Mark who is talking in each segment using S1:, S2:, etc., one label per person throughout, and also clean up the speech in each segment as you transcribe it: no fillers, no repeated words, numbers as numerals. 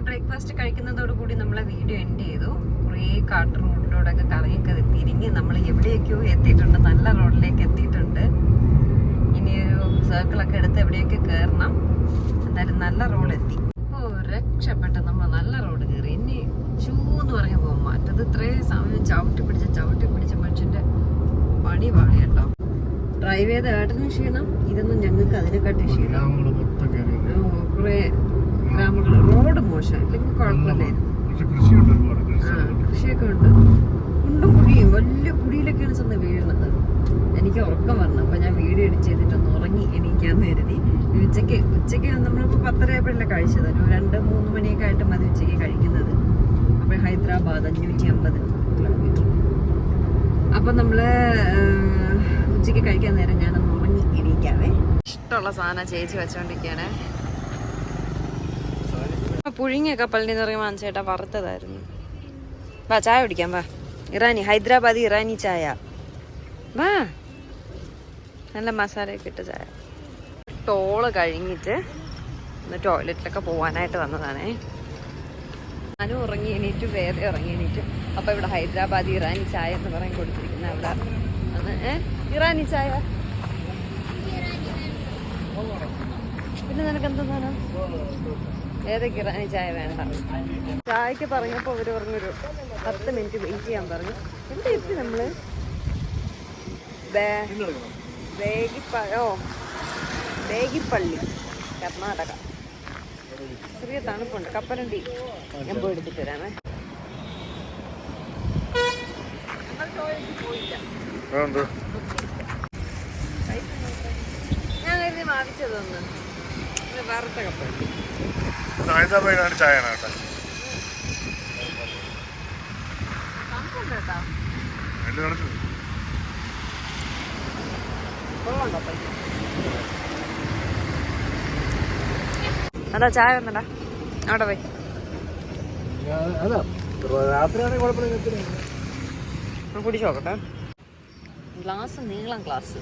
S1: Breakfast കഴിക്കുന്നതോടുകൂടി നമ്മളെ video end ചെയ്തു. കുറേ കാട്ട് റോഡിലൂടെയൊക്കെ കറങ്ങിയൊക്കെ തിരിഞ്ഞ് നമ്മൾ എവിടെയൊക്കെയോ എത്തിയിട്ടുണ്ട്, നല്ല റോഡിലേക്ക് എത്തിയിട്ടുണ്ട്. ഇനിയൊരു സർക്കിളൊക്കെ എടുത്ത് എവിടെയൊക്കെ കയറണം. എന്തായാലും നല്ല റോഡെത്തി. രക്ഷപ്പെട്ട് നമ്മൾ നല്ല റോഡ് കയറി. ഇനി ചൂന്ന് പറഞ്ഞ് പോകാൻ മാറ്റത് ഇത്രയും സമയം ചവിട്ടി പിടിച്ച മനുഷ്യന്റെ പണി പാടി കേട്ടോ. ഡ്രൈവ് ചെയ്ത ഏട്ടനും ക്ഷീണം, ഇതൊന്നും ഞങ്ങൾക്ക് അതിനെക്കാട്ടി ക്ഷീണം. കുറെ ഗ്രാമങ്ങൾ റോഡ് മോശം, ഇല്ലെങ്കിൽ കുഴപ്പമില്ലായിരുന്നു. കൃഷിയൊക്കെ ഉണ്ട്. കുണ്ടും കുഴിയും വലിയ കുഴിയിലൊക്കെയാണ് ചെന്ന് വീഴുന്നത്. എനിക്ക് ഉറക്കം വരണം. അപ്പൊ ഞാൻ വീഡിയോ എഡിറ്റ് ചെയ്തിട്ടൊന്ന് ഉറങ്ങി എണീക്കാന്ന് കരുതി. ഉച്ചയ്ക്ക് നമ്മളിപ്പോൾ 10:30 കഴിച്ചത്. ഒരു 2-3 മണിയൊക്കെ ആയിട്ട് മതി ഉച്ചയ്ക്ക് കഴിക്കുന്നത്. അപ്പോൾ ഹൈദരാബാദ് 550 കിലോമീറ്റർ. അപ്പം നമ്മൾ ഉച്ചയ്ക്ക് കഴിക്കാൻ നേരം ഞാനൊന്ന് ഉറങ്ങി എണീക്കാവേ. ഇഷ്ടമുള്ള സാധനം ചേച്ചി വെച്ചോണ്ടിരിക്കുകയാണേ. പുഴുങ്ങിയ കപ്പലിൻ്റെ നിറയെ വാങ്ങിച്ചേട്ടാ വറുത്തതായിരുന്നു. വാ ചായ കുടിക്കാം, വാ. ഹൈദരാബാദി ഇറാനി ചായ, വാ. നല്ല മസാലയൊക്കെ ഇട്ട് ചായ. ടോള് കഴിഞ്ഞിട്ട് ഒന്ന് ടോയ്ലറ്റിലൊക്കെ പോകാനായിട്ട് വന്നതാണേ. ഞാനും ഉറങ്ങി എണീറ്റു, വേദ ഉറങ്ങി എണീറ്റു. അപ്പോൾ ഇവിടെ ഹൈദരാബാദി ഇറാനി ചായ എന്ന് പറയാൻ കൊടുത്തിരിക്കുന്നത് അവിടെ ആണ്. ഇറാനി ചായ പിന്നെ നിനക്ക് എന്താണ്? ഏതൊക്കെ ഇറാനി ചായ വേണ്ട. ചായക്ക് പറഞ്ഞപ്പോൾ അവർ പറഞ്ഞൊരു 10 മിനിറ്റ് വെയിറ്റ് ചെയ്യാൻ പറഞ്ഞു. എന്താ എത്തി നമ്മള്? ബേഗിപ്പള്ളി, കർണാടക. ചെറിയ തണുപ്പുണ്ട്. കപ്പലണ്ടി ഞാൻ പോയി എടുത്തിട്ട് വരാമേ. ഞാൻ കരുതി വാങ്ങിച്ചതൊന്ന് വറുത്ത കപ്പലണ്ടി. തണുപ്പുണ്ട് കേട്ടോ. കൊള്ളണ്ടോ പൈസ? അതാ ചായ വന്നടാ, അവിടെ പോയി കുടിച്ചു നോക്കട്ടെ. ഗ്ലാസ് നീളം ഗ്ലാസ്,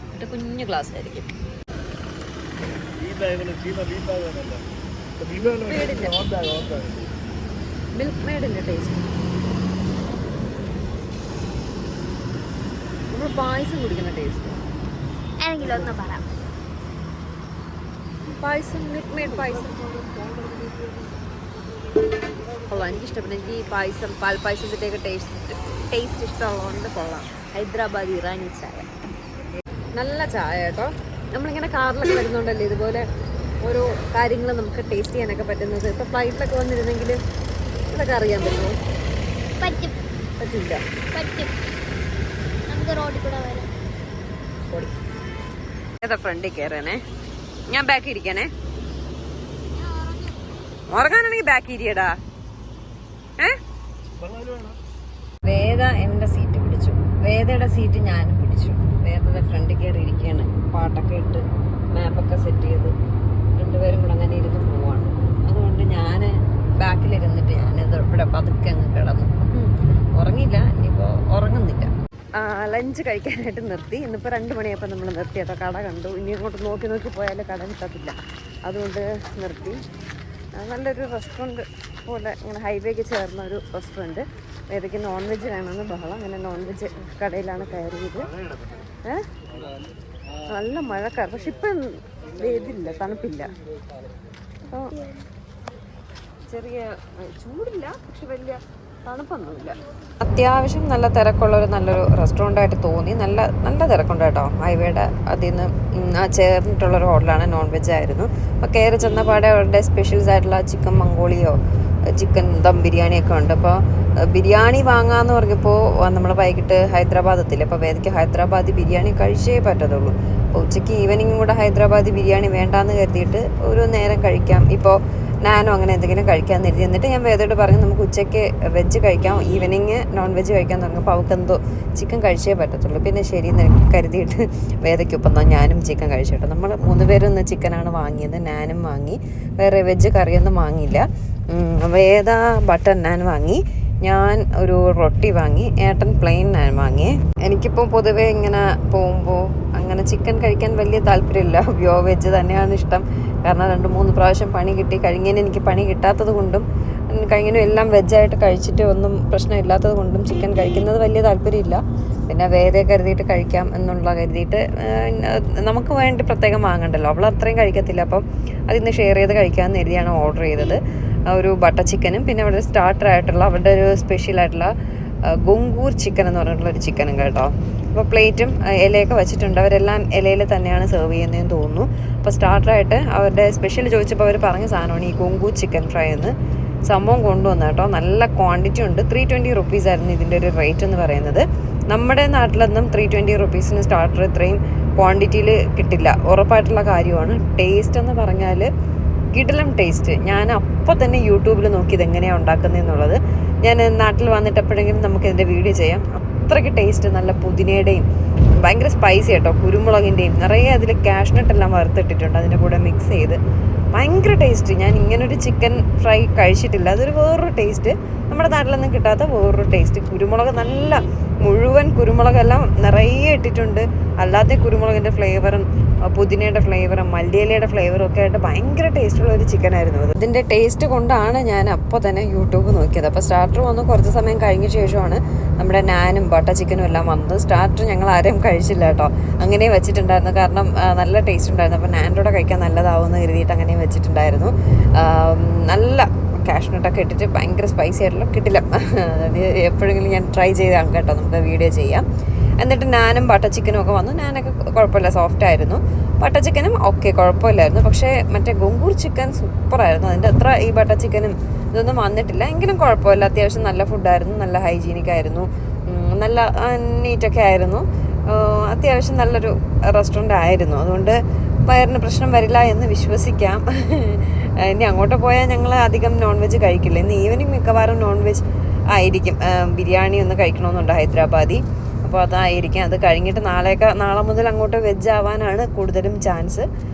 S1: എന്നിട്ട് കുഞ്ഞു ഗ്ലാസ് ആയിരിക്കും. മിൽക്ക് മെയ്ഡിന്റെ ടേസ്റ്റ്. നമ്മൾ പായസം കുടിക്കുന്ന taste. Payasam, milk maid payasam കൊള്ളാം. എനിക്കിഷ്ടപ്പെട്ടു. എനിക്ക് ഈ പായസം, പാൽപ്പായസത്തിൻ്റെയൊക്കെ ടേസ്റ്റ് ഇഷ്ടമുള്ളതുകൊണ്ട് കൊള്ളാം. ഹൈദരാബാദി ഇറാനി ചായ നല്ല ചായ കേട്ടോ. നമ്മളിങ്ങനെ കാറിലൊക്കെ വരുന്നുണ്ടല്ലേ ഇതുപോലെ ഓരോ കാര്യങ്ങൾ നമുക്ക് ടേസ്റ്റ് ചെയ്യാനൊക്കെ പറ്റുന്നത്. ഇപ്പോൾ ഫ്ലൈറ്റിലൊക്കെ വന്നിരുന്നെങ്കിൽ ഇതൊക്കെ അറിയാൻ പറ്റുമോ? പറ്റില്ല. ഏതാ ഫ്രണ്ടിൽ കയറാനേ? ഞാൻ ബാക്കി ഇരിക്കാനേ. ഉറങ്ങാനാണെങ്കിൽ ബാക്കി ഇരിയടാ. വേദ എന്റെ സീറ്റ് പിടിച്ചു, വേദയുടെ സീറ്റ് ഞാനും പിടിച്ചു. വേദയുടെ ഫ്രണ്ടിൽ കയറി ഇരിക്കുകയാണ്. പാട്ടൊക്കെ ഇട്ട് മാപ്പൊക്കെ സെറ്റ് ചെയ്ത് രണ്ടുപേരും കൂടെ അങ്ങനെ ഇരുന്ന് പോവാണ്. അതുകൊണ്ട് ഞാൻ ബാക്കിലിരുന്നിട്ട് ഞാനിത് ഇവിടെ പതുക്കെ അങ്ങ് കിടന്നു. ഉറങ്ങിയില്ല, ഇനിയിപ്പോൾ ഉറങ്ങുന്നില്ല. ലഞ്ച് കഴിക്കാനായിട്ട് നിർത്തി. ഇന്നിപ്പോൾ 2 മണിയപ്പോൾ നമ്മൾ നിർത്തി കേട്ടോ. കട കണ്ടു. ഇനി അങ്ങോട്ട് നോക്കി പോയാൽ കട കിട്ടത്തില്ല, അതുകൊണ്ട് നിർത്തി. നല്ലൊരു റെസ്റ്റോറൻറ്റ് പോലെ ഇങ്ങനെ ഹൈവേക്ക് ചേർന്ന ഒരു റെസ്റ്റോറൻറ്റ്. ഏതൊക്കെ നോൺ വെജ് വേണമെന്ന് ബഹളം. അങ്ങനെ നോൺ വെജ് കടയിലാണ് കയറിയത്. നല്ല മഴക്കാർ, പക്ഷെ ഇപ്പം ഇതില്ല, തണുപ്പില്ല. അപ്പോൾ ചെറിയ ചൂടില്ല, പക്ഷെ വലിയ തണുപ്പൊന്നുമില്ല. അത്യാവശ്യം നല്ല തിരക്കുള്ളൊരു നല്ലൊരു റെസ്റ്റോറൻ്റായിട്ട് തോന്നി. നല്ല തിരക്കുണ്ട് കേട്ടോ. ഹൈവേയുടെ അതിൽ നിന്ന് ചേർന്നിട്ടുള്ളൊരു ഹോട്ടലാണ്. നോൺ വെജ് ആയിരുന്നു. അപ്പോൾ കയറി ചെന്നപാടെ അവരുടെ സ്പെഷ്യൽസ് ആയിട്ടുള്ള ചിക്കൻ മംഗോളിയോ ചിക്കൻ ദം ബിരിയാണിയൊക്കെ ഉണ്ട്. അപ്പോൾ ബിരിയാണി വാങ്ങാമെന്ന് പറഞ്ഞപ്പോൾ നമ്മൾ വൈകിട്ട് ഹൈദരാബാദ് എത്തില്ല. അപ്പോൾ വേദിക്ക് ഹൈദരാബാദി ബിരിയാണി കഴിച്ചേ പറ്റത്തുള്ളൂ. അപ്പോൾ ഉച്ചയ്ക്ക് ഈവനിങ്ങും കൂടെ ഹൈദരാബാദി ബിരിയാണി വേണ്ടാന്ന് കരുതിയിട്ട് ഒരു നേരം കഴിക്കാം. ഇപ്പോൾ നാനോ അങ്ങനെ എന്തെങ്കിലും കഴിക്കാമെന്ന് കരുതി. എന്നിട്ട് ഞാൻ വേദയോട് പറഞ്ഞു നമുക്ക് ഉച്ചയ്ക്ക് വെജ് കഴിക്കാം, ഈവനിങ് നോൺ വെജ് കഴിക്കാൻ തുടങ്ങുമ്പോൾ അവൾക്കെന്തോ ചിക്കൻ കഴിച്ചേ പറ്റത്തുള്ളൂ. പിന്നെ ശരിയെന്ന് കരുതിയിട്ട് വേദയ്ക്കൊപ്പം ഞാനും ചിക്കൻ കഴിച്ചിട്ടു. നമ്മൾ 3 പേരും ഇന്ന് ചിക്കനാണ് വാങ്ങിയത്. നാനും വാങ്ങി, വേറെ വെജ് കറിയൊന്നും വാങ്ങിയില്ല. വേദ ബട്ടർ നാൻ വാങ്ങി, ഞാൻ ഒരു റൊട്ടി വാങ്ങി, ഏട്ടൻ പ്ലെയിൻ വാങ്ങി. എനിക്കിപ്പോൾ പൊതുവേ ഇങ്ങനെ പോകുമ്പോൾ അങ്ങനെ ചിക്കൻ കഴിക്കാൻ വലിയ താല്പര്യമില്ല, പ്യോർ വെജ് തന്നെയാണ് ഇഷ്ടം. കാരണം 2-3 പ്രാവശ്യം പണി കിട്ടി. കഴിഞ്ഞതിന് എനിക്ക് പണി കിട്ടാത്തത് കൊണ്ടും കഴിഞ്ഞതിനും എല്ലാം വെജായിട്ട് കഴിച്ചിട്ട് ഒന്നും പ്രശ്നമില്ലാത്തത് കൊണ്ടും ചിക്കൻ കഴിക്കുന്നത് വലിയ താല്പര്യമില്ല. പിന്നെ വേദയെ കരുതിയിട്ട് കഴിക്കാം എന്നുള്ള കരുതിയിട്ട് നമുക്ക് വേണ്ടി പ്രത്യേകം വാങ്ങണ്ടല്ലോ, അവൾ അത്രയും കഴിക്കത്തില്ല. അപ്പം അതിന്ന് ഷെയർ ചെയ്ത് കഴിക്കാമെന്ന് കരുതിയാണ് ഓർഡർ ചെയ്തത്. ഒരു ബട്ടർ ചിക്കനും പിന്നെ അവിടെ സ്റ്റാർട്ടറായിട്ടുള്ള അവരുടെ ഒരു സ്പെഷ്യലായിട്ടുള്ള ഗുങ്കൂർ ചിക്കൻ എന്ന് പറഞ്ഞിട്ടുള്ളൊരു ചിക്കനും കേട്ടോ. അപ്പോൾ പ്ലേറ്റും ഇലയൊക്കെ വെച്ചിട്ടുണ്ട്. അവരെല്ലാം ഇലയിൽ തന്നെയാണ് സെർവ് ചെയ്യുന്നതെന്ന് തോന്നുന്നു. അപ്പോൾ സ്റ്റാർട്ടറായിട്ട് അവരുടെ സ്പെഷ്യൽ ചോദിച്ചപ്പോൾ അവർ പറഞ്ഞ സാധനമാണ് ഈ ഗുങ്കൂർ ചിക്കൻ ഫ്രൈ എന്ന്. സംഭവം കൊണ്ടുവന്ന കേട്ടോ, നല്ല ക്വാണ്ടിറ്റി ഉണ്ട്. 320 റുപ്പീസ് ആയിരുന്നു ഇതിൻ്റെ ഒരു റേറ്റ് എന്ന് പറയുന്നത്. നമ്മുടെ നാട്ടിലൊന്നും 320 റുപ്പീസിന് സ്റ്റാർട്ടർ ഇത്രയും ക്വാണ്ടിറ്റിയിൽ കിട്ടില്ല, ഉറപ്പായിട്ടുള്ള കാര്യമാണ്. ടേസ്റ്റ് എന്ന് പറഞ്ഞാൽ കിടിലം ടേസ്റ്റ്. ഞാൻ അപ്പോൾ തന്നെ യൂട്യൂബിൽ നോക്കി ഇതെങ്ങനെയാണ് ഉണ്ടാക്കുന്നതെന്നുള്ളത്. ഞാൻ നാട്ടിൽ വന്നിട്ട് എപ്പോഴെങ്കിലും നമുക്കിതിൻ്റെ വീഡിയോ ചെയ്യാം. അത്രയ്ക്ക് ടേസ്റ്റ്, നല്ല പുതിനയുടെയും ഭയങ്കര സ്പൈസി കേട്ടോ, കുരുമുളകിൻ്റെയും നിറയെ അതിൽ കാഷ്നട്ടെല്ലാം വറുത്തിട്ടിട്ടുണ്ട് അതിൻ്റെ കൂടെ മിക്സ് ചെയ്ത്. ഭയങ്കര ടേസ്റ്റ്. ഞാൻ ഇങ്ങനൊരു ചിക്കൻ ഫ്രൈ കഴിച്ചിട്ടില്ല. അതൊരു വേറൊരു ടേസ്റ്റ്, നമ്മുടെ നാട്ടിലൊന്നും കിട്ടാത്ത വേറൊരു ടേസ്റ്റ്. കുരുമുളക് നല്ല മുഴുവൻ കുരുമുളകെല്ലാം നിറയെ ഇട്ടിട്ടുണ്ട്. അല്ലാത്ത കുരുമുളകിൻ്റെ ഫ്ലേവറും പുതിനയുടെ ഫ്ലേവറും മല്ലിയിലയുടെ ഫ്ലേവറും ഒക്കെ ആയിട്ട് ഭയങ്കര ടേസ്റ്റുള്ള ഒരു ചിക്കനായിരുന്നു അത്. ഇതിൻ്റെ ടേസ്റ്റ് കൊണ്ടാണ് ഞാൻ അപ്പോൾ തന്നെ യൂട്യൂബ് നോക്കിയത്. അപ്പോൾ സ്റ്റാർട്ടർ വന്ന് കുറച്ച് സമയം കഴിഞ്ഞ ശേഷമാണ് നമ്മുടെ നാനും ബട്ടർ ചിക്കനും എല്ലാം വന്നത്. സ്റ്റാർട്ടർ ഞങ്ങൾ ആരും കഴിച്ചില്ല കേട്ടോ, അങ്ങനെ വെച്ചിട്ടുണ്ടായിരുന്നു. കാരണം നല്ല ടേസ്റ്റ് ഉണ്ടായിരുന്നു. അപ്പോൾ നാൻ്റെ കൂടെ കഴിക്കാൻ നല്ലതാവുമെന്ന് കരുതിയിട്ട് അങ്ങനെ വെച്ചിട്ടുണ്ടായിരുന്നു. നല്ല കാഷ്നട്ടൊക്കെ ഇട്ടിട്ട് ഭയങ്കര സ്പൈസി ആയിട്ടുള്ള കിട്ടില്ല. അത് എപ്പോഴെങ്കിലും ഞാൻ ട്രൈ ചെയ്താണ് കേട്ടോ, നമുക്ക് വീഡിയോ ചെയ്യാം. എന്നിട്ട് നാനും ബട്ടർ ചിക്കനും ഒക്കെ വന്നു. നാനൊക്കെ കുഴപ്പമില്ല, സോഫ്റ്റ് ആയിരുന്നു. ബട്ടർ ചിക്കനും ഓക്കെ കുഴപ്പമില്ലായിരുന്നു. പക്ഷേ മറ്റേ ഗുങ്കൂർ ചിക്കൻ സൂപ്പറായിരുന്നു. അതിൻ്റെ അത്ര ഈ ബട്ടർ ചിക്കനും ഇതൊന്നും വന്നിട്ടില്ല. എങ്കിലും കുഴപ്പമില്ല, അത്യാവശ്യം നല്ല ഫുഡായിരുന്നു, നല്ല ഹൈജീനിക് ആയിരുന്നു, നല്ല നീറ്റൊക്കെ ആയിരുന്നു. അത്യാവശ്യം നല്ലൊരു റെസ്റ്റോറൻ്റ് ആയിരുന്നു. അതുകൊണ്ട് വയറിന് പ്രശ്നം വരില്ല എന്ന് വിശ്വസിക്കാം. ഇനി അങ്ങോട്ട് പോയാൽ ഞങ്ങൾ അധികം നോൺ വെജ് കഴിക്കില്ല. ഇന്ന് ഈവനിങ് മിക്കവാറും നോൺ വെജ് ആയിരിക്കും. ബിരിയാണി ഒന്ന് കഴിക്കണമെന്നുണ്ട്, ഹൈദരാബാദി. അപ്പോൾ അതായിരിക്കും. അത് കഴിഞ്ഞിട്ട് നാളെ മുതൽ അങ്ങോട്ട് വെജ് ആവാനാണ് കൂടുതലും ചാൻസ്.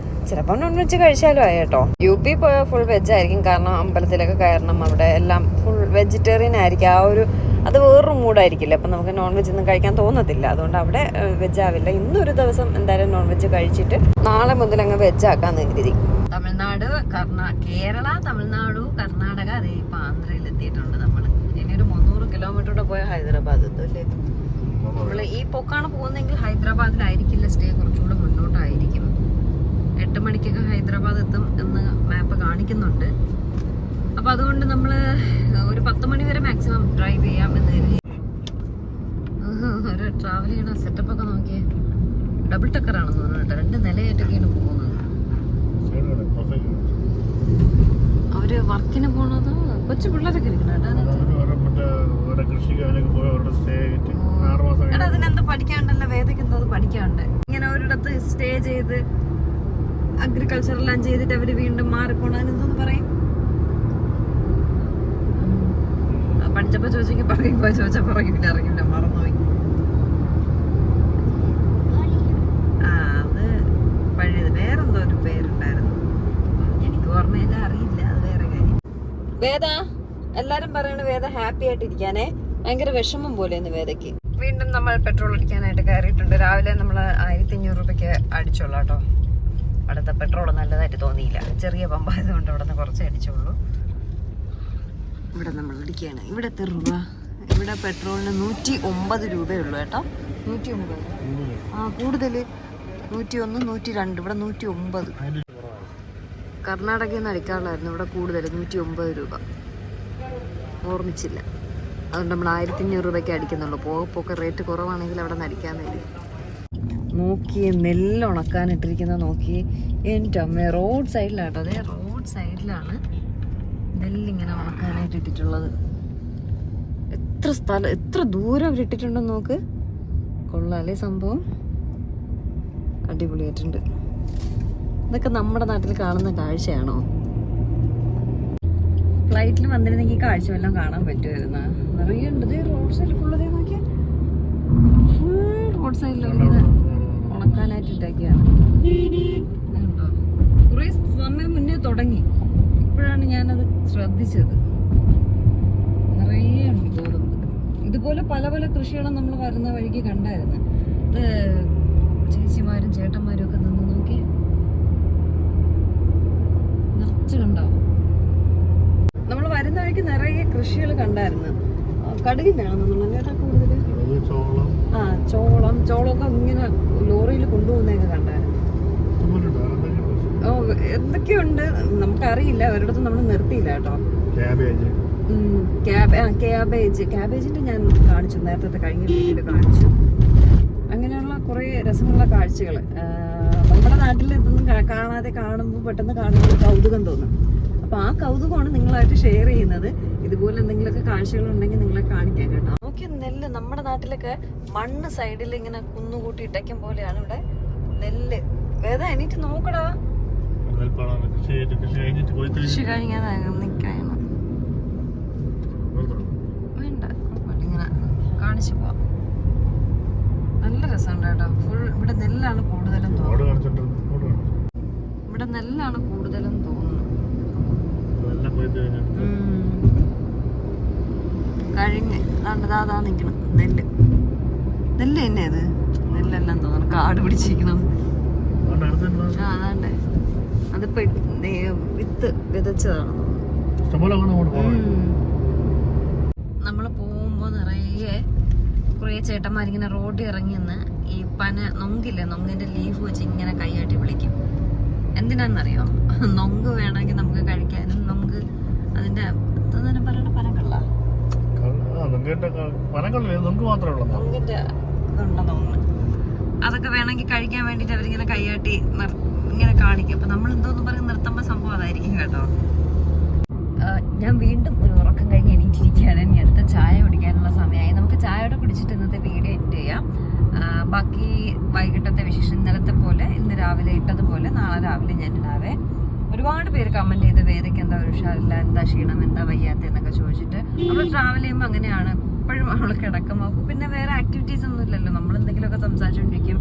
S1: ചിലപ്പോൾ നോൺ വെജ് കഴിച്ചാലും ആയി കേട്ടോ. UP പോയാൽ ഫുൾ വെജ് ആയിരിക്കും. കാരണം അമ്പലത്തിലൊക്കെ കയറണം, അവിടെ എല്ലാം ഫുൾ വെജിറ്റേറിയൻ ആയിരിക്കും. അത് വേറൊരു മൂഡായിരിക്കില്ല. അപ്പം നമുക്ക് നോൺ വെജ് ഒന്നും കഴിക്കാൻ തോന്നത്തില്ല. അതുകൊണ്ട് അവിടെ വെജ് ആവില്ല. ഇന്നൊരു ദിവസം എന്തായാലും നോൺ വെജ് കഴിച്ചിട്ട് നാളെ മുതൽ അങ്ങ് വെജ് ആക്കാന്ന് കരുതി. തമിഴ്നാട്, കേരള, തമിഴ്നാടു, കർണാടക, അതേ ഇപ്പം ആന്ധ്രയിൽ എത്തിയിട്ടുണ്ട് നമ്മൾ. ഇനി ഒരു 300 കിലോമീറ്റർ പോയാൽ ഹൈദരാബാദ് എത്തും അല്ലേ. നമ്മൾ ഈ പൊക്കാണ് പോകുന്നതെങ്കിൽ ഹൈദരാബാദിലായിരിക്കില്ല സ്റ്റേ, കുറച്ചുകൂടെ മുന്നോട്ടായിരിക്കും. 8 മണിക്കൊക്കെ ഹൈദരാബാദ് എത്തും എന്ന് മാപ്പ് കാണിക്കുന്നുണ്ട്. അപ്പോൾ അതുകൊണ്ട് നമ്മൾ ഒരു 10 മണി വരെ മാക്സിമം ഡ്രൈവ് ചെയ്യാമെന്ന് കരുതി. ഒരു ട്രാവൽ ചെയ്യണ സെറ്റപ്പൊക്കെ നോക്കിയേ. ഡബിൾ ടക്കറാണെന്ന് തോന്നുന്നു കേട്ടോ, 2 നിലയായിട്ടൊക്കെയാണ് പോകുന്നത്. അവര് വർക്കിന് പോണത് കൊച്ചു പിള്ളേരൊക്കെ ഇരിക്കണം കേട്ടോ. എടാ അതിനെന്ത് പഠിക്കാണ്ടല്ലോ, വേദയ്ക്ക് എന്തോ പഠിക്കാണ്ട്. ഇങ്ങനെ ഒരിടത്ത് സ്റ്റേ ചെയ്ത് അഗ്രികൾച്ചർ എല്ലാം ചെയ്തിട്ട് അവര് വീണ്ടും മാറിപ്പോണ അതിനെന്തോന്ന് പറയും. പഠിച്ചപ്പോ ചോദിച്ചെങ്കിൽ പറയും, ചോദിച്ചാൽ പറയില്ല, അറിയില്ല, മറന്നുപോയി. അത് പഴയത് വേറെന്തോ ഒരു പേരുണ്ടായിരുന്നു, എനിക്ക് ഓർമ്മയില്ല, അറിയില്ല, അത് വേറെ കാര്യം. വേദ എല്ലാരും പറയണ വേദ ഹാപ്പി ആയിട്ടിരിക്കാനേ, ഭയങ്കര വിഷമം പോലെയെന്ന് വേദയ്ക്ക്. വീണ്ടും നമ്മൾ പെട്രോൾ അടിക്കാനായിട്ട് കയറിയിട്ടുണ്ട്. രാവിലെ നമ്മൾ 1500 രൂപയ്ക്ക് അടിച്ചോളൂ കേട്ടോ. അവിടുത്തെ പെട്രോൾ നല്ലതായിട്ട് തോന്നിയില്ല, ചെറിയ പമ്പായതുകൊണ്ട് അവിടെ നിന്ന് കുറച്ചേ അടിച്ചോളൂ. ഇവിടെ നമ്മൾ അടിക്കുകയാണ്. ഇവിടെ എത്ര രൂപ? ഇവിടെ പെട്രോളിന് 109 രൂപയുള്ളൂ കേട്ടോ. 109 കൂടുതൽ 101, 102, ഇവിടെ 109. കർണാടകയിൽ നിന്ന് അടിക്കാനുള്ളായിരുന്നു, ഇവിടെ കൂടുതൽ 109 രൂപ. ഓർമ്മിച്ചില്ല, അതുകൊണ്ട് നമ്മൾ 1500 രൂപയ്ക്ക് അടിക്കുന്നുള്ളൂ. പോകെ റേറ്റ് കുറവാണെങ്കിൽ അവിടെ നിന്ന് അടിക്കാമെന്ന് വരും. നോക്കിയേ നെല്ല് ഉണക്കാനിട്ടിരിക്കുന്ന നോക്കി. എൻ്റെ അമ്മ റോഡ് സൈഡിലാട്ടോ, അതെ റോഡ് സൈഡിലാണ് നെല്ലിങ്ങനെ ഉണക്കാനായിട്ട് ഇട്ടിട്ടുള്ളത്. എത്ര ദൂരം അവർ ഇട്ടിട്ടുണ്ടെന്ന് നോക്ക്. കൊള്ളാല്ലേ സംഭവം, അടിപൊളിയായിട്ടുണ്ട്. ഇതൊക്കെ നമ്മുടെ നാട്ടിൽ കാണുന്ന കാഴ്ചയാണോ? ഫ്ലൈറ്റിൽ വന്നിരുന്നെങ്കിൽ ഈ കാഴ്ച എല്ലാം കാണാൻ പറ്റുമായിരുന്നു. നിറയെ ഉണ്ട് റോഡ് സൈഡിൽ ഫുള്ളതേ നോക്കിയാൽ, റോഡ് സൈഡിൽ ഉണക്കാനായിട്ട് ഇട്ടൊക്കെയാണ്. കുറേ സമയം മുന്നേ തുടങ്ങി, ഇപ്പോഴാണ് ഞാനത് ശ്രദ്ധിച്ചത്. നിറയെ ഉണ്ട്. ഇതുപോലെ പല പല കൃഷികളും നമ്മൾ വരുന്ന വഴിക്ക് കണ്ടായിരുന്നു. ഇത് ചേച്ചിമാരും ചേട്ടന്മാരും ഒക്കെ നിന്ന് നോക്കി നിറച്ച് കണ്ടോ. നമ്മൾ വരുന്ന വഴിക്ക് നിറയെ കൃഷികൾ കണ്ടായിരുന്നു. കടുകിന്റെ ആണെന്നുള്ള കേട്ടാ കൂടുതൽ. ചോളമൊക്കെ ഇങ്ങനെ ലോറിയിൽ കൊണ്ടുപോകുന്നതൊക്കെ കണ്ടായിരുന്നു. എന്തൊക്കെയുണ്ട് നമുക്കറിയില്ല, ഒരിടത്ത് നമ്മൾ നിർത്തിയില്ല കേട്ടോ. ക്യാബേജിന്റെ ഞാൻ കാണിച്ചു, നേരത്തെ കഴിഞ്ഞ വീഡിയോയിൽ കാണിച്ചു. അങ്ങനെയുള്ള കുറെ രസമുള്ള കാഴ്ചകൾ നമ്മുടെ നാട്ടിൽ ഇതൊന്നും കാണാതെ കാണുമ്പോൾ പെട്ടെന്ന് കാണുമ്പോൾ കൗതുകം തോന്നും. അപ്പൊ ആ കൗതുകമാണ് നിങ്ങളായിട്ട് ഷെയർ ചെയ്യുന്നത്. ഇതുപോലെ എന്തെങ്കിലുമൊക്കെ കാഴ്ചകൾ ഉണ്ടെങ്കിൽ നിങ്ങളെ കാണിക്കാൻ കേട്ടോ. നോക്കി നെല്ല് നമ്മുടെ നാട്ടിലൊക്കെ മണ്ണ് സൈഡിൽ ഇങ്ങനെ കുന്നുകൂട്ടി ഇട്ടയ്ക്കും പോലെയാണ് ഇവിടെ നെല്ല്. വേദ എണീറ്റ് നോക്കടാ. കൃഷി കഴിഞ്ഞാൽ നിൽക്കണം വേണ്ട, ഇങ്ങനെ കാണിച്ചു പോവാം. നല്ല രസമുണ്ട് കേട്ടോ. ഫുൾ ഇവിടെ നെല്ലാണ് കൂടുതലും തോന്നുന്നു. ഇവിടെ നെല്ലാണ് കൂടുതലും തോന്നുന്നു. കഴിഞ്ഞ് അതാ നിക്കണം നെല്ല്. നെല്ല് തന്നെ അത് നെല്ലെല്ലാം തോന്നുന്നു കാട് പിടിച്ചിരിക്കണം. അതാണ്ട് അതിപ്പോ വിത്ത് വിതച്ചതാണ്. നമ്മള് പോകുമ്പോ നിറയെ കുറേ ചേട്ടന്മാരിങ്ങനെ റോഡിൽ ഇറങ്ങി നിന്ന് ഈ നൊങ്കില്ലേ, നൊങ്ങിന്റെ ലീഫ് വെച്ച് ഇങ്ങനെ കൈയാട്ടി വിളിക്കും. എന്തിനാന്നറിയോ? നൊങ്ക് വേണമെങ്കിൽ നമുക്ക് കഴിക്കാനും. നൊങ്ക് അതിന്റെ പറയണ പനക്കള്ള നൊങ്കിന്റെ ഇതുണ്ടെന്ന് തോന്നുന്നു. അതൊക്കെ വേണമെങ്കിൽ കഴിക്കാൻ വേണ്ടിട്ട് അവരിങ്ങനെ കൈയാട്ടി ഇങ്ങനെ കാണിക്കും. അപ്പൊ നമ്മൾ എന്തോന്ന് പറഞ്ഞ് നിർത്തുമ്പോ സംഭവം അതായിരിക്കും കേട്ടോ. ഞാൻ വീണ്ടും ഒരു ഉറക്കം കഴിഞ്ഞ് എണീറ്റിരിക്കുകയാണ്. ഇനി അടുത്ത ചായ കുടിക്കാനുള്ള സമയമായി. നമുക്ക് ചായയോടെ കുടിച്ചിട്ട് ഇന്നത്തെ വീഡിയോ എൻഡ് ചെയ്യാം. ബാക്കി വൈകിട്ടത്തെ വിശേഷം ഇന്നലത്തെ പോലെ ഇന്ന് രാവിലെ ഇട്ടതുപോലെ നാളെ രാവിലെ ഞാൻ ഇടാവേ. ഒരുപാട് പേര് കമന്റ് ചെയ്ത് വേദയ്ക്ക് എന്താ ഒരു ഉഷാറില്ല, എന്താ ക്ഷീണം, എന്താ വയ്യാത്ത എന്നൊക്കെ ചോദിച്ചിട്ട്. നമ്മൾ ട്രാവൽ ചെയ്യുമ്പോൾ അങ്ങനെയാണ്, എപ്പോഴും നമ്മൾ കിടക്കുമ്പോൾ പിന്നെ വേറെ ആക്ടിവിറ്റീസ് ഒന്നും ഇല്ലല്ലോ. നമ്മൾ എന്തെങ്കിലുമൊക്കെ സംസാരിച്ചുകൊണ്ടിരിക്കും,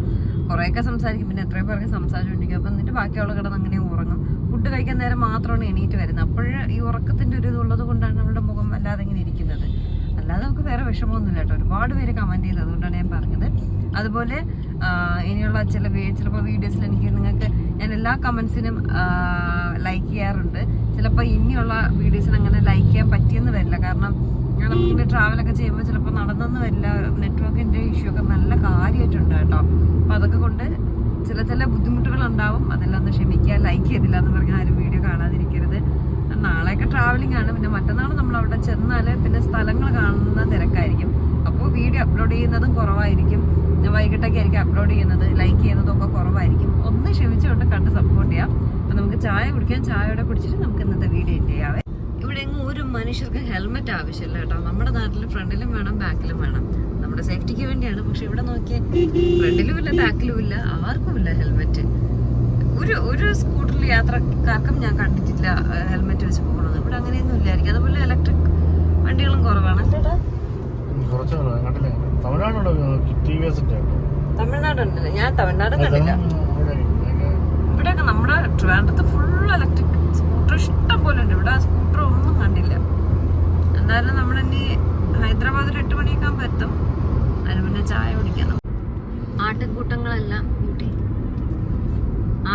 S1: കുറേയൊക്കെ സംസാരിക്കും, പിന്നെ എത്രയോ പേർക്ക് സംസാരിച്ചുകൊണ്ടിരിക്കും. അപ്പം എന്നിട്ട് ബാക്കിയുള്ള കിടന്ന് അങ്ങനെ ഉറങ്ങും. ഫുഡ് കഴിക്കാൻ നേരം മാത്രമാണ് എണീറ്റ് വരുന്നത്. അപ്പോഴ് ഈ ഉറക്കത്തിന്റെ ഒരു ഇതുള്ളത് കൊണ്ടാണ് നമ്മുടെ മുഖം അല്ലാതെ ഇങ്ങനെ ഇരിക്കുന്നത്. അല്ലാതെ നമുക്ക് വേറെ വിഷമമൊന്നുമില്ല കേട്ടോ. ഒരുപാട് പേര് കമന്റ് ചെയ്തത്, അതുകൊണ്ടാണ് ഞാൻ പറഞ്ഞത്. അതുപോലെ ഇനിയുള്ള ചിലപ്പോൾ വീഡിയോസിൽ എനിക്ക് നിങ്ങൾക്ക് ഞാൻ എല്ലാ കമന്റ്സിനും ലൈക്ക് ചെയ്യാറുണ്ട്. ചിലപ്പോൾ ഇനിയുള്ള വീഡിയോസിന് അങ്ങനെ ലൈക്ക് ചെയ്യാൻ പറ്റിയെന്ന് വരില്ല. കാരണം നമ്മളിങ്ങനെ ട്രാവലൊക്കെ ചെയ്യുമ്പോൾ ചിലപ്പോൾ നടന്നെന്ന് വരില്ല. നെറ്റ്വർക്കിന്റെ ഇഷ്യൂ ഒക്കെ നല്ല കാര്യമായിട്ടുണ്ട് കേട്ടോ. അപ്പം അതൊക്കെ കൊണ്ട് ചില ബുദ്ധിമുട്ടുകൾ ഉണ്ടാവും. അതെല്ലാം ഒന്ന് ക്ഷമിക്കുക. ലൈക്ക് ചെയ്തില്ല എന്ന് പറഞ്ഞാൽ ആരും വീഡിയോ കാണാതിരിക്കരുത്. നാളെയൊക്കെ ട്രാവലിംഗ് ആണ്. പിന്നെ മറ്റന്നാൾ നമ്മൾ അവിടെ ചെന്നാൽ പിന്നെ സ്ഥലങ്ങൾ കാണുന്ന തിരക്കായിരിക്കും. അപ്പോൾ വീഡിയോ അപ്ലോഡ് ചെയ്യുന്നതും കുറവായിരിക്കും. വൈകിട്ടൊക്കെ ആയിരിക്കും അപ്ലോഡ് ചെയ്യുന്നത്. ലൈക്ക് ചെയ്യുന്നതും ഒക്കെ കുറവായിരിക്കും. ഒന്ന് ക്ഷമിച്ചുകൊണ്ട് കണ്ട് സപ്പോർട്ട് ചെയ്യാം. അപ്പം നമുക്ക് ചായ കുടിക്കാം. ചായയോടെ കുടിച്ചിട്ട് നമുക്ക് ഇന്നത്തെ വീഡിയോ എൻഡ് ചെയ്യാവേ. ഇവിടെ എങ്ങും ഒരു മനുഷ്യർക്ക് ഹെൽമെറ്റ് ആവശ്യമില്ല കേട്ടോ. നമ്മുടെ നാട്ടിൽ ഫ്രണ്ടിലും വേണം ബാക്കിലും വേണം. നമ്മുടെ സേഫ്റ്റിക്ക് വേണ്ടിയാണ്. പക്ഷെ ഇവിടെ നോക്കിയാൽ ഫ്രണ്ടിലും ഇല്ല ബാക്കിലും ഇല്ല, ആർക്കും ഇല്ല ഹെൽമെറ്റ്. ഒരു സ്കൂട്ടറിൽ യാത്രക്കാർക്കും ഞാൻ കണ്ടിട്ടില്ല ഹെൽമെറ്റ് വെച്ച് പോകുന്നത്. ഇവിടെ അങ്ങനെയൊന്നും ഇല്ലായിരിക്കും. അതുപോലെ ഇലക്ട്രിക് വണ്ടികളും കുറവാണ് ചേട്ടാ. തമിഴ്നാടുണ്ടല്ലേ? ഞാൻ തമിഴ്നാട് കണ്ടില്ല. ഇവിടെയൊക്കെ നമ്മുടെ ട്രിവാൻഡ്രത്ത് ഫുൾ ഇലക്ട്രിക് സ്കൂട്ടർ ഇഷ്ടം പോലെ ഉണ്ട്. ഇവിടെ സ്കൂട്ടർ ഒന്നും കണ്ടില്ല. എന്തായാലും നമ്മളിനി ഹൈദരാബാദിൽ 8 മണിയൊക്കെ ആകുമ്പോൾ എത്തും. അതിന് മുന്നേ ചായ കുടിക്കണം.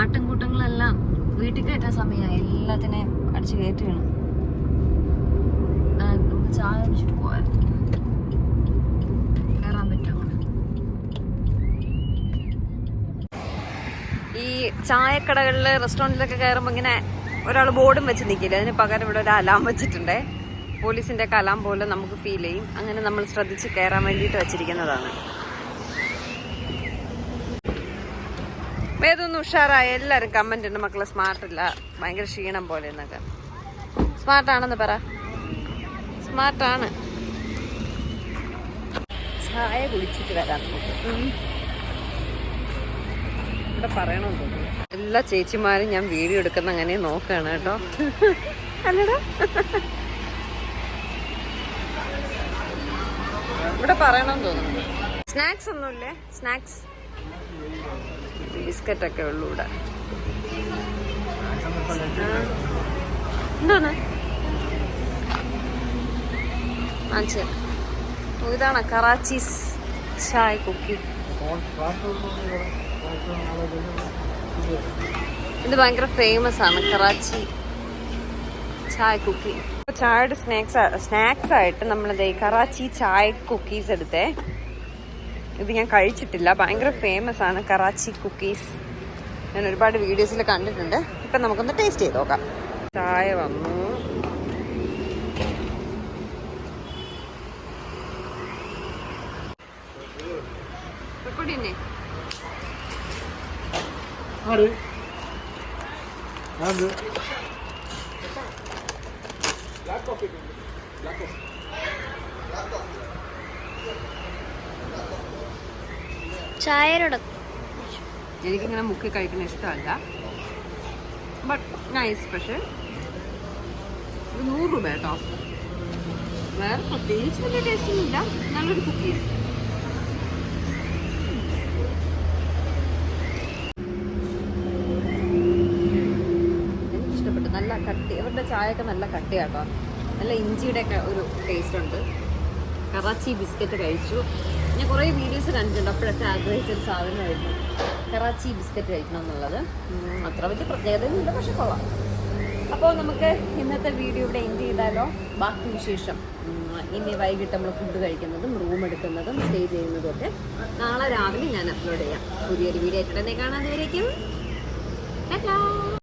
S1: ആട്ടിൻകൂട്ടങ്ങളെല്ലാം വീട്ടിൽ കയറ്റാൻ സമയമായി. എല്ലാത്തിനെയും അടിച്ച് കയറ്റുകയാണ്. നമുക്ക് ചായ കുടിച്ചിട്ട് പോകാമായിരുന്നു. കയറാൻ പറ്റുമോ? ഈ ചായക്കടകളിൽ റെസ്റ്റോറൻറ്റിലൊക്കെ കയറുമ്പോൾ ഇങ്ങനെ ഒരാൾ ബോർഡും വെച്ച് നിൽക്കില്ല. അതിന് പകരം ഇവിടെ ഒരു അലാം വെച്ചിട്ടുണ്ടേ. പോലീസിൻ്റെ ഒക്കെ അലാം പോലെ നമുക്ക് ഫീൽ ചെയ്യും. അങ്ങനെ നമ്മൾ ശ്രദ്ധിച്ച് കയറാൻ വേണ്ടിയിട്ട് വെച്ചിരിക്കുന്നതാണ്. വേദൊന്നും ഉഷാറായ എല്ലാവരും കമന്റ് ഉണ്ട്. മക്കളെ സ്മാർട്ടില്ല, ഭയങ്കര ക്ഷീണം പോലെ എന്നൊക്കെ. സ്മാർട്ടാണെന്ന് പറ. സ്മാർട്ടാണ്. ചായ കുടിച്ചിട്ട് വരാം നമുക്ക്. ഇവിടെ പറയണമെന്ന് തോന്നുന്നു. എല്ലാ ചേച്ചിമാരും ഞാൻ വീഡിയോ എടുക്കുന്ന അങ്ങനെ നോക്കുകയാണ് കേട്ടോ. അല്ലടാ, ഇവിടെ പറയണമെന്ന് തോന്നുന്നു. സ്നാക്സ് ഒന്നുമില്ലേ? സ്നാക്സ് ബിസ്ക്കറ്റൊക്കെ ഉള്ളൂ ഇവിടെ. എന്താണ് ഇതാണ് കറാച്ചി ചായ കുക്കി. ഇത് ഭയങ്കര ഫേമസ് ആണ്, കറാച്ചി ചായ കുക്കി. ചായയുടെ സ്നാക്സ് ആയിട്ട് നമ്മളിത് കറാച്ചി ചായ കുക്കീസ് എടുത്തേ. ഇത് ഞാൻ കഴിച്ചിട്ടില്ല, ഭയങ്കര ഫേമസ് ആണ് കറാച്ചി കുക്കീസ്. ഞാൻ ഒരുപാട് വീഡിയോസിൽ കണ്ടിട്ടുണ്ട്. ഇപ്പം നമുക്കൊന്ന് ടേസ്റ്റ് ചെയ്ത് നോക്കാം. ചായ വന്നു. എനിക്കിങ്ങനെ മുക്കി കഴിക്കുന്ന ഇഷ്ടമല്ല, ബട്ട് നൈസ്. പക്ഷെ ഇത് 100 രൂപ കേട്ടോ. വേറെ പ്രത്യേകിച്ച് വലിയ ടേസ്റ്റ് ഒന്നുമില്ല, നല്ലൊരു കുക്കീസ്. എനിക്കിഷ്ടപ്പെട്ടു. നല്ല കട്ടി, ഇവരുടെ ചായയൊക്കെ നല്ല കട്ടിയാട്ടോ. നല്ല ഇഞ്ചിയുടെ ഒക്കെ ഒരു ടേസ്റ്റ് ഉണ്ട്. കറാച്ചി ബിസ്ക്കറ്റ് കഴിച്ചു. ഞാൻ കുറേ വീഡിയോസ് കണ്ടിട്ടുണ്ട്, അപ്പോഴൊക്കെ ആഗ്രഹിച്ചൊരു സാധനമായിരുന്നു കറാച്ചി ബിസ്ക്കറ്റ് കഴിക്കണം എന്നുള്ളത്. അത്ര വലിയ പ്രത്യേകതയൊന്നുമില്ല, പക്ഷെ കൊള്ളാം. അപ്പോൾ നമുക്ക് ഇന്നത്തെ വീഡിയോ ഇവിടെ എൻഡ് ചെയ്താലോ? ബാക്കി വിശേഷം ഇനി വൈകിട്ട് നമ്മൾ ഫുഡ് കഴിക്കുന്നതും റൂം എടുക്കുന്നതും സ്റ്റേ ചെയ്യുന്നതും ഒക്കെ നാളെ രാവിലെ ഞാൻ അപ്ലോഡ് ചെയ്യാം. പുതിയൊരു വീഡിയോ ആയിട്ട് തന്നെ കാണാൻ.